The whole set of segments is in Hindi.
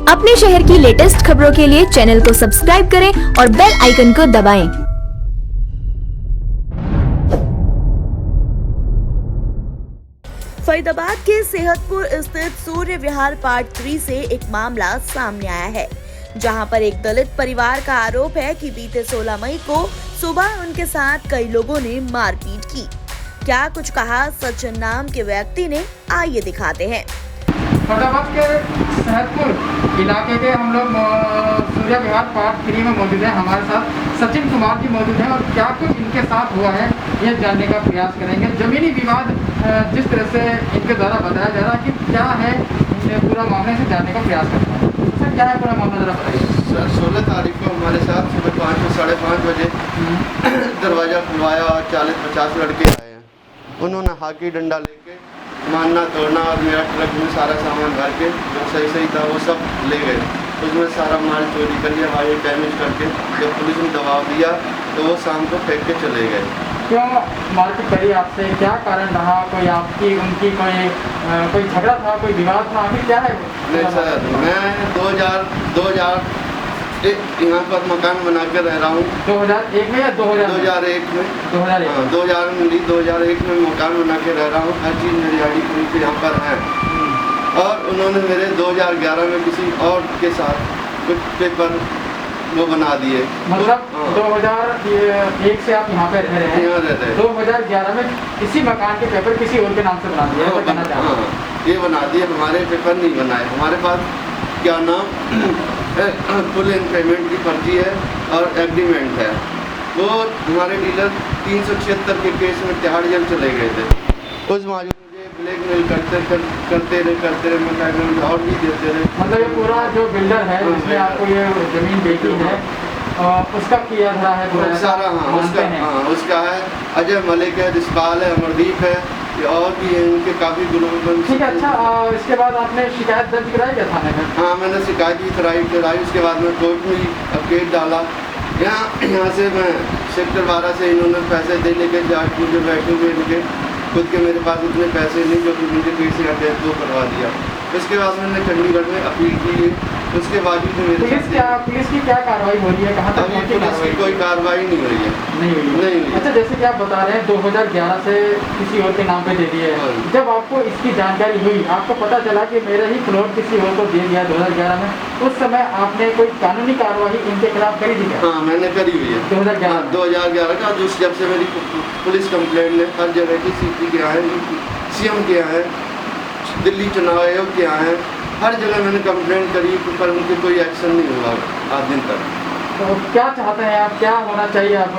अपने शहर की लेटेस्ट खबरों के लिए चैनल को सब्सक्राइब करें और बेल आइकन को दबाएं। फरीदाबाद के सेहतपुर स्थित सूर्य विहार पार्ट 3 से एक मामला सामने आया है, जहां पर एक दलित परिवार का आरोप है कि बीते 16 मई को सुबह उनके साथ कई लोगों ने मारपीट की। क्या कुछ कहा सचिन नाम के व्यक्ति ने, आइए दिखाते हैं। फरीदाबाद के सेहतपुर इलाके के हम लोग सूर्य विहार पार्ट 3 में मौजूद हैं। हमारे साथ सचिन कुमार जी मौजूद हैं और क्या कुछ इनके साथ हुआ है ये जानने का प्रयास करेंगे। जमीनी विवाद जिस तरह से इनके द्वारा बताया जा रहा है कि क्या है, पूरा मामले से जानने का प्रयास करते हैं। सर क्या है पूरा मामला, जरा बताइए। सर 16 तारीख को हमारे साथ सुबह 5 से 5:30 बजे दरवाज़ा खुलवाया और 40-50 लड़के आए हैं। उन्होंने हाकी डंडा लेके मारना तोड़ना और मेरा ट्रक में सारा सामान भर के जो सही था वो सब ले गए। उसमें सारा माल चोरी कर लिया, वायर डैमेज करके। जब पुलिस ने दबाव दिया तो वो शाम को फेंक के चले गए। क्यों मारपीट करी आपसे, क्या कारण रहा? कोई आपकी उनकी कोई झगड़ा था, कोई विवाद था, आखिर क्या है? नहीं सर, मैं 2000 यहाँ पर मकान बना कर रह रहा हूँ। 2001 में या 2001 में? 2001 में मकान बना के रह रहा हूँ। हर चीज़ मेरी आईडी प्रूफ यहाँ पर है। और उन्होंने मेरे 2011 में किसी और के साथ कुछ पेपर वो बना दिए। मतलब 2001 से आप यहाँ पे रह रहे हैं? यहाँ रह रहे हैं। 2011 में किसी मकान के पेपर किसी और के नाम से बना दिए? हाँ, ये बना दिए। हमारे पेपर नहीं बनाए। हमारे पास क्या नाम फुल इन पेमेंट की पर्ची है और एग्रीमेंट है। वो हमारे डीलर 376 के केस में तिहाड़ जेल चले गए थे। उस माजूद मुझे ब्लैकमेल करते रहे, मकान और भी देते रहे। मतलब ये पूरा जो बिल्डर है जिसने आपको ये ज़मीन बेची है उसका किया धरा है पूरा सारा? हाँ, उसका है। अजय मलिक है, रिस्पाल है, अमरदीप है, और भी है। इनके काफ़ी ग्रुप। ठीक है। अच्छा, इसके बाद आपने शिकायत दर्ज कराई क्या थाने में? हाँ, मैंने शिकायत भी कराई। उसके बाद मैं कोर्ट में अपडेट डाला। यहाँ से मैं सेक्टर 12 से इन्होंने पैसे दे लेके जाजपुर में बैठे हुए इनके खुद के मेरे पास इतने पैसे नहीं जो कि मुझे केस से अटैच वो करवा दिया। उसके बाद मैंने चंडीगढ़ में अपील की। उसके बाद भी मेरे पुलिस की क्या कार्रवाई हो रही है? कहाँ तक पुलिस की कोई कार्रवाई नहीं हुई है। नहीं। अच्छा, जैसे कि आप बता रहे हैं 2011 से किसी और के नाम पे दे दिए। जब आपको इसकी जानकारी हुई, आपको पता चला कि मेरा ही प्लॉट किसी और को दे दिया 2011 में, उस समय आपने कोई कानूनी कार्रवाई इनके खिलाफ करी थी क्या? हाँ, मैंने करी हुई है 2011 का। जब से मेरी पुलिस कंप्लेंट ने हर जगह की CP के यहाँ है, CM के यहाँ है, दिल्ली चुनाव आयोग के यहाँ है, हर जगह मैंने कंप्लेंट करी, पर उनके कोई एक्शन नहीं हुआ आज दिन तक। तो क्या चाहते हैं आप, क्या होना चाहिए आप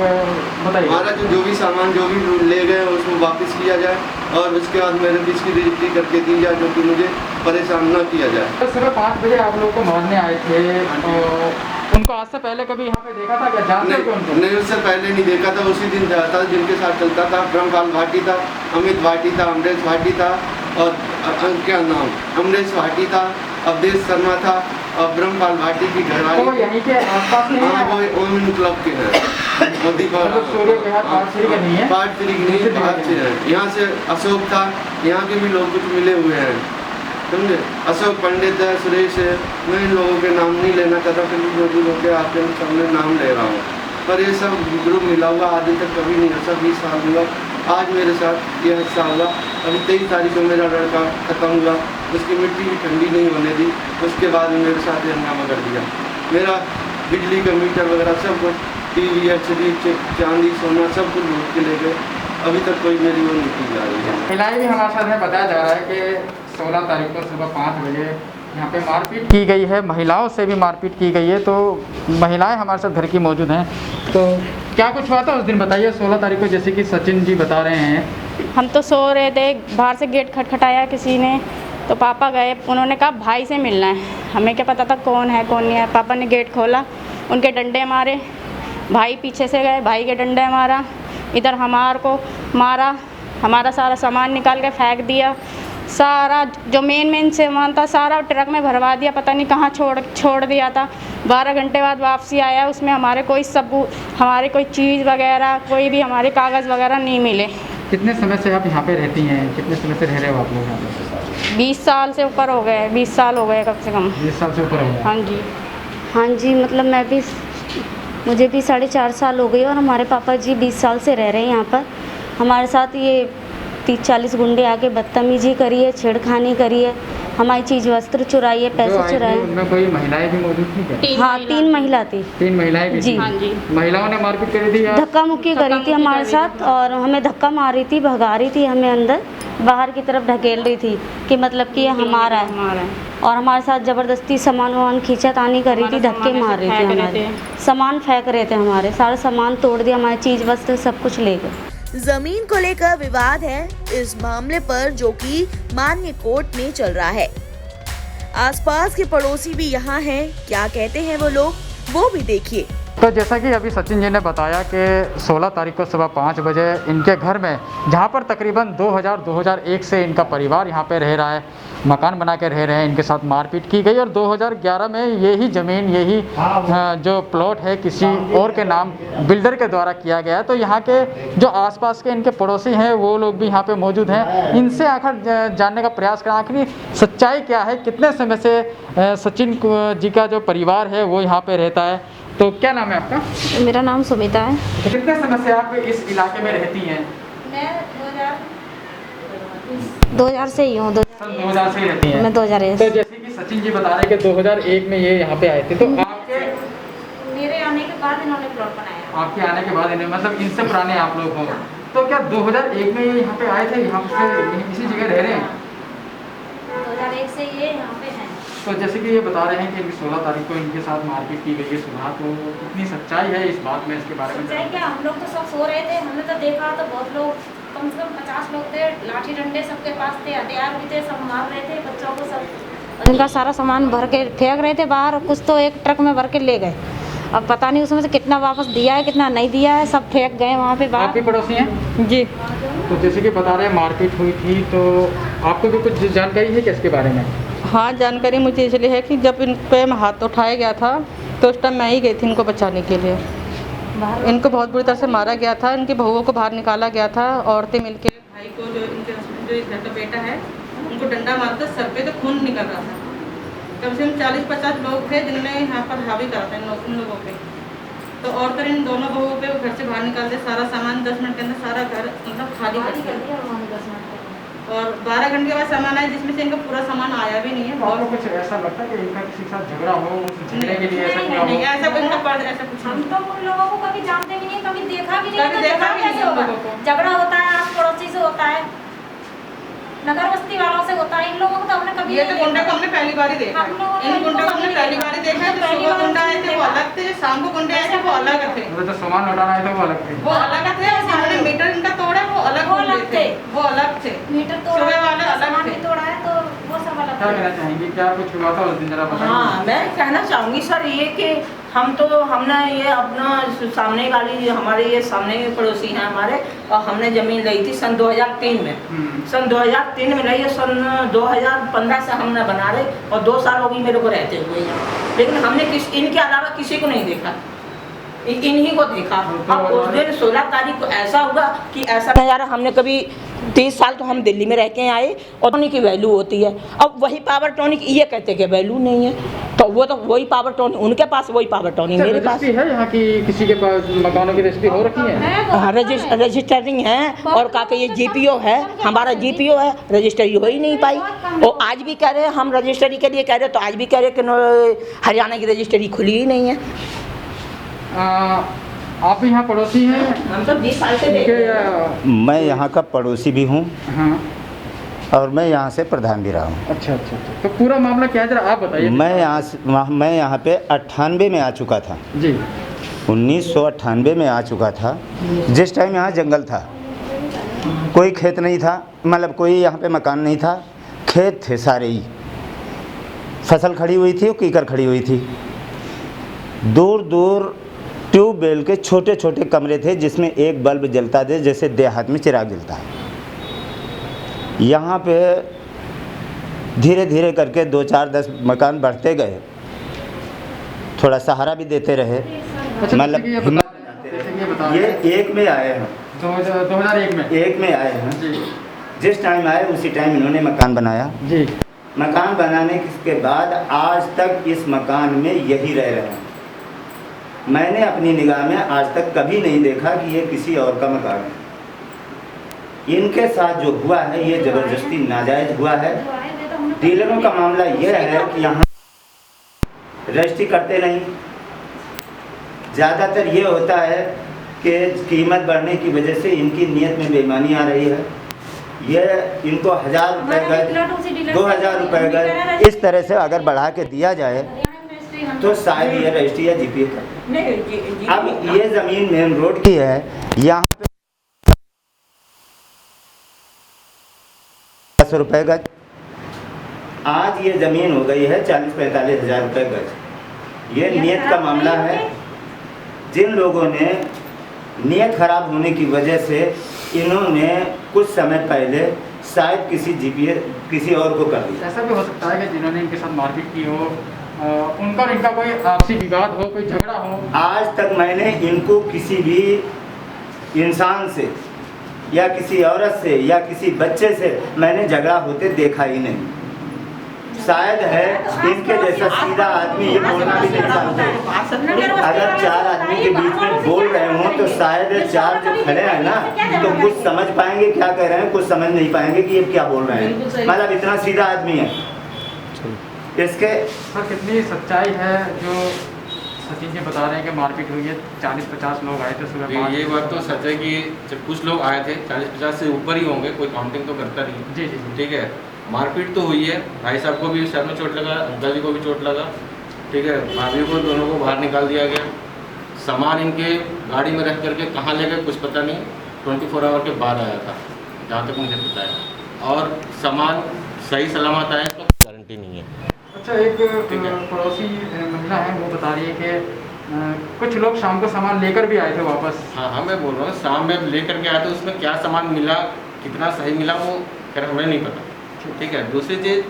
बताइए? हमारा जो भी सामान जो भी ले गए उसको वापस किया जाए और उसके बाद मेरे बीच की रजिस्ट्री करके दी जाए, जो कि मुझे परेशान न किया जाए। तो सुबह 5 बजे आप लोगों को मारने आए थे, तो उनको आज से पहले कभी यहाँ पे देखा था क्या? जानते हो उनको? नहीं, उससे पहले नहीं देखा था। उसी दिन जाता जिनके साथ चलता था। ब्रह्मपाल भाटी था, अमित भाटी था, अमरेश भाटी था, और क्या नाम, अमरेश भाटी था, अवधेश शर्मा था, और ब्रह्मपाल भाटी की घरवाली। तो यहीं के आसपास में? हाँ, वो ओमिन क्लब के हैं। सूर्य विहार पार्ट 3 का नहीं है? पार्ट 3 नहीं, बाहर से है। यहाँ से अशोक था, यहाँ के भी लोग कुछ मिले हुए हैं, समझे। अशोक पंडित है, सुरेश है। मैं इन लोगों के नाम नहीं लेना चाहता, फिर भी जो भी लोग हैं आपके सामने नाम ले रहा हूँ। पर ये सब ग्रुप मिला हुआ आज तक कभी नहीं है। सब 20 साल हुआ, आज मेरे साथ ये हिस्सा हुआ। अभी 23 तारीख को मेरा लड़का ख़त्म हुआ, उसकी मिट्टी भी ठंडी नहीं होने दी। उसके बाद मेरे साथ ये हंगामा कर दिया। मेरा बिजली का मीटर वगैरह सब कुछ, TV, HD, चांदी, सोना सब कुछ लूट के ले गए। अभी तक कोई मेरी वो नहीं की जा रही है। महिलाएं भी हमारे साथ में बताया जा रहा है कि 16 तारीख को सुबह 5 बजे यहाँ पे मारपीट की गई है, महिलाओं से भी मारपीट की गई है। तो महिलाएं हमारे साथ घर की मौजूद हैं, तो क्या कुछ हुआ था उस दिन बताइए 16 तारीख को, जैसे कि सचिन जी बता रहे हैं। हम तो सो रहे थे, बाहर से गेट खटखटाया किसी ने, तो पापा गए, उन्होंने कहा भाई से मिलना है। हमें क्या पता था कौन है कौन नहीं है। पापा ने गेट खोला, उनके डंडे मारे, भाई पीछे से गए, भाई के डंडे मारा, इधर हमार को मारा, हमारा सारा सामान निकाल के फेंक दिया। सारा जो मेन सामान था सारा ट्रक में भरवा दिया, पता नहीं कहाँ छोड़ दिया था। 12 घंटे बाद वापसी आया, उसमें हमारे कोई सबूत, हमारे कोई चीज़ वगैरह, कोई भी हमारे कागज़ वगैरह नहीं मिले। कितने समय से आप यहाँ पे रहती हैं? कितने समय से रह रहे हो आप लोग यहाँ पे? 20 साल से ऊपर हो गए, 20 साल हो गए कम से कम। 20 साल से ऊपर हो गया। हाँ जी। हाँ जी, मतलब मुझे भी 4.5 साल हो गई और हमारे पापा जी 20 साल से रह रहे हैं यहाँ पर। हमारे साथ ये 30-40 गुंडे आके बदतमीजी करी है, छेड़खानी करी है, हमारी चीज़ वस्त्र चुराई है, पैसे चुराए। उनमें कोई महिलाएं भी मौजूद थी क्या? हाँ, 3 महिला थी। 3 महिलाएं भी जी। थी? हाँ जी। महिलाओं ने मारपीट करी थी या? धक्का मुक्की करी थी हमारे साथ और हमें धक्का मार रही थी, भगा रही थी, हमें अंदर बाहर की तरफ ढकेल रही थी कि मतलब कि ये हमारा है। और हमारे साथ ज़बरदस्ती सामान वामान खींचातानी कर रही थी, धक्के मार रही थी, हमारे सामान फेंक रहे थे, हमारे सारे सामान तोड़ दिया, हमारी चीज़ वस्त्र सब कुछ ले गए। जमीन को लेकर विवाद है इस मामले पर, जो कि मान्य कोर्ट में चल रहा है। आसपास के पड़ोसी भी यहाँ हैं, क्या कहते हैं वो लोग, वो भी देखिए। तो जैसा कि अभी सचिन जी ने बताया कि 16 तारीख को सुबह 5 बजे इनके घर में, जहां पर तकरीबन 2001 से इनका परिवार यहां पे रह रहा है, मकान बना के रह रहे हैं, इनके साथ मारपीट की गई और 2011 में यही ज़मीन, यही जो प्लॉट है किसी और के नाम बिल्डर के द्वारा किया गया है। तो यहाँ के जो आसपास के इनके पड़ोसी हैं वो लोग भी यहाँ पे मौजूद हैं। इनसे आखिर जानने का प्रयास करें आखिर सच्चाई क्या है, कितने समय से सचिन जी का जो परिवार है वो यहाँ पे रहता है। तो क्या नाम है आपका? मेरा नाम सुमिता है। तो कितने समय से आप इस इलाके में रहती हैं? मैं 2000 से ही हूँ। 2000 से ही रहती हैं? मैं 2001। तो जैसे कि सचिन जी बता रहे हैं कि 2001 में ये यहाँ पे आए थे, तो आपके मेरे आने के बाद इन्होंने प्लॉट बनाया। आपके आने के बाद इन्हें, मतलब इनसे पुराने आप लोग हो, तो क्या 2001 में ये यहाँ पे आए थे, यहाँ पे इसी जगह रह रहे हैं? 2001 से ये यहाँ पे हैं। तो जैसे कि ये बता रहे हैं कि 16 तारीख को इनके साथ मारपीट की गई है सुबह, तो कितनी सच्चाई है इस बात में, इसके बारे में? सच्चाई क्या, हम लोग तो सब सो रहे थे, हमने तो देखा तो बहुत लोग, कम से कम 50 लोग थे, लाठी डंडे सबके पास थे, हथियार भी थे, सब मार रहे थे बच्चों को सब। उनका सारा सामान भर के फेंक रहे थे बाहर और कुछ तो एक ट्रक में भर के ले गए। अब पता नहीं उसमें से कितना वापस दिया है कितना नहीं दिया है, सब फेंक गए वहाँ पे बाहर। आपके पड़ोसी हैं? जी। तो जैसे कि बता रहे हैं मारपीट हुई थी, तो आपको भी कुछ जानकारी है क्या इसके बारे में? हाँ, जानकारी मुझे इसलिए है कि जब इन पे हाथ उठाया गया था तो उस टाइम मैं ही गई थी इनको बचाने के लिए। इनको बहुत बुरी तरह से मारा गया था, इनकी बहुओं को बाहर निकाला गया था, औरतें मिलके भाई को, जो इनके हस्बैंड, जो इनका तो बेटा है, उनको डंडा मारता सर पे, तो खून निकल रहा था। कम से कम 40-50 लोग थे जिन्होंने यहाँ पर हावी करा था इन लोगों पे। तो और फिर इन दोनों बहुओं पे वो घर से बाहर निकाल दे, सारा सामान 10 मिनट के अंदर सारा घर मतलब खाली कर दिया। और 12 घंटे के बाद सामान आया जिसमें से इनका पूरा सामान आया भी नहीं है। और कुछ ऐसा लगता है कि इनका किसी के साथ झगड़ा हो, उस झगड़े के लिए ऐसा क्या हो? नहीं, ऐसा कुछ नहीं पड़, ऐसा कुछ हम तो उन लोगों को कभी जानते भी नहीं, कभी देखा भी नहीं, कभी तो देखा भी कैसे नहीं उन होगा? लोगों को। झगड़ा होता है आस पड़ोसी से, होता है नगर बस्ती वालों से, होता है। इन लोगों को तो हमने कभी ये तो नहीं गुंडे को देखा। हमने पहली बार ही देखा हम लोगों है। इन गुंडे को हमने पहली बार ही देखा है। जो सुबह गुंडे आए थे वो अलग थे, जो शाम को गुंडे आए थे वो अलग थे। जो सामान लौटाना आए थे वो अलग थे? वो अलग थे, और जिन्होंने मीटर इनका तोड़ा वो अलग वो गुंडे अलग थे, थे। वो अलग थे। मीटर तोड़ा, सुबह वाले अलग सामान थे। भी तोड़ा है, तो वो सब अलग क्या थे। कहना चाहेंगे, क्या कुछ हुआ था उस दिन, जरा बताइए। हाँ, मैं कहना चाहूँगी सर ये कि हमने ये अपना सामने वाली, हमारे ये सामने के पड़ोसी हैं हमारे, और हमने ज़मीन ली थी सन 2003 में। सन 2003 में ली है, सन 2015 से हमने बना रहे, और 2 साल हो गई मेरे को रहते हुए यहाँ। लेकिन हमने इनके अलावा किसी को नहीं देखा, इन्हीं को देखा। अब उस दिन 16 तारीख को ऐसा हुआ कि ऐसा नज़ारा हमने कभी 30 साल तो हम दिल्ली में रह के आए, और टॉनिक की वैल्यू होती है। अब वही पावर टॉनिक ये कहते हैं कि वैल्यू नहीं है, तो वो तो वही पावर टॉनिक उनके पास, वही पावर टॉनिक मेरे पास है। यहाँ की किसी के पास मकानों की रजिस्ट्री हो रखी है? हाँ, रजिस्टरिंग है, और का ये GPO है, हमारा GPO है, रजिस्ट्री हो ही नहीं पाई। और आज भी कह रहे हैं हम रजिस्ट्री के लिए कह रहे हैं, तो आज भी कह रहे हैं कि हरियाणा की रजिस्ट्री खुली ही नहीं है। आप भी यहाँ पड़ोसी हैं? हम तो 20 साल से मैं यहाँ का पड़ोसी भी हूँ। हाँ। और मैं यहाँ से प्रधान भी रहा हूँ। अच्छा अच्छा अच्छा, तो पूरा मामला क्या है जरा आप बताइए। मैं यहाँ पे 98 में आ चुका था जी। 1998 में आ चुका था, जिस टाइम यहाँ जंगल था, कोई खेत नहीं था, मतलब कोई यहाँ पे मकान नहीं था, खेत थे सारे ही, फसल खड़ी हुई थी और कीकर खड़ी हुई थी। दूर दूर ट्यूबवेल के छोटे छोटे कमरे थे जिसमें एक बल्ब जलता था, जैसे देहात में चिराग जलता है। यहाँ पे धीरे धीरे करके 2-4-10 मकान बढ़ते गए, थोड़ा सहारा भी देते रहे, मतलब ये एक में आए हैं, 2001 में एक में आए हैं। जी। जिस टाइम आए उसी टाइम इन्होंने मकान बनाया जी। मकान बनाने के बाद आज तक इस मकान में यही रह रहे हैं। मैंने अपनी निगाह में आज तक कभी नहीं देखा कि ये किसी और का मकान है। इनके साथ जो हुआ है ये ज़बरदस्ती नाजायज़ हुआ है। डीलरों का मामला यह है कि यहाँ रजिस्ट्री करते नहीं, ज़्यादातर ये होता है कि कीमत बढ़ने की वजह से इनकी नीयत में बेईमानी आ रही है। ये इनको 1000 रुपये गज, 2000 रुपये गज इस तरह से अगर बढ़ा के दिया जाए तो शायद ये रजिस्ट्री या जीपीए कर। अब ये ज़मीन मेन रोड की है, यहाँ पे 10 रुपये गज, आज ये ज़मीन हो गई है 40-45 हज़ार रुपये गज। ये नीयत का मामला है। जिन लोगों ने नीयत ख़राब होने की वजह से इन्होंने कुछ समय पहले शायद किसी जीपीए किसी और को कर दिया। ऐसा भी हो सकता है कि जिन्होंने इनके साथ मारपीट की हो, उनका और इनका कोई आपसी विवाद हो, कोई झगड़ा हो। आज तक मैंने इनको किसी भी इंसान से या किसी औरत से या किसी बच्चे से मैंने झगड़ा होते देखा ही नहीं। शायद है इनके जैसा सीधा आदमी ये बोलना भी नहीं चाहते। अगर 4 आदमी के बीच में बोल रहे हों तो शायद 4 जो खड़े हैं ना तो कुछ समझ पाएंगे क्या कह रहे हैं, कुछ समझ नहीं पाएंगे कि ये क्या बोल रहे हैं। मतलब इतना सीधा आदमी है। इसके सर कितनी सच्चाई है जो सचिन जी बता रहे हैं कि मारपीट हुई है, 40-50 लोग आए थे सुबह। ये बात तो सच है कि जब कुछ लोग आए थे 40-50 से ऊपर ही होंगे, कोई काउंटिंग तो करता नहीं। जी जी ठीक है, मारपीट तो हुई है। भाई साहब को भी सर में चोट लगा, अंकल जी को भी चोट लगा। ठीक है, भाभी को दोनों को बाहर निकाल दिया गया। सामान इनके गाड़ी में रख करके कहाँ ले गए कुछ पता नहीं। 24 आवर के बाद आया था जहाँ तक मुझे पता है, और सामान सही सलामत आया इसका गारंटी नहीं है। अच्छा, एक पड़ोसी महिला है वो बता रही है कि कुछ लोग शाम को सामान लेकर भी आए थे वापस। हाँ, मैं बोल रहा हूँ शाम में लेकर के आए थे, उसमें क्या सामान मिला, कितना सही मिला वो खैर हमें नहीं पता। ठीक है, दूसरी चीज़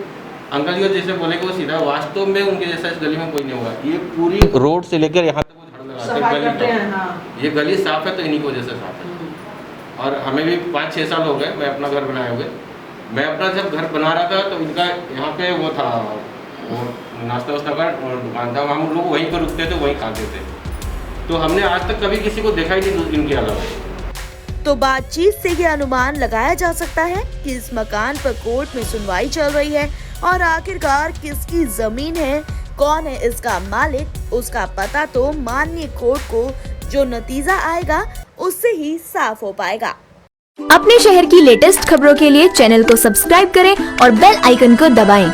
अंकल जी जैसे बोले कि वो सीधा, वास्तव में उनके जैसा इस गली में कोई नहीं होगा। ये पूरी रोड से लेकर यहाँ तक वो झाड़ू लगाते हैं गली। ये गली साफ है तो इन्हीं की वजह से साफ है। और हमें भी 5-6 साल हो गए मैं अपना घर बनाए हुए। मैं अपना जब घर बना रहा था तो इनका यहाँ पे वो था, वो नाश्ता वास्ता का दुकान था, हम लोग वहीं पर रुकते थे, वहीं खाते थे। तो हमने आज तक कभी किसी को देखा ही नहीं इनके अलावा। तो बातचीत से ये अनुमान लगाया जा सकता है कि इस मकान पर कोर्ट में सुनवाई चल रही है और आखिरकार किसकी जमीन है, कौन है इसका मालिक, उसका पता तो माननीय कोर्ट को जो नतीजा आएगा उससे ही साफ हो पाएगा। अपने शहर की लेटेस्ट खबरों के लिए चैनल को सब्सक्राइब करें और बेल आइकन को दबाएं।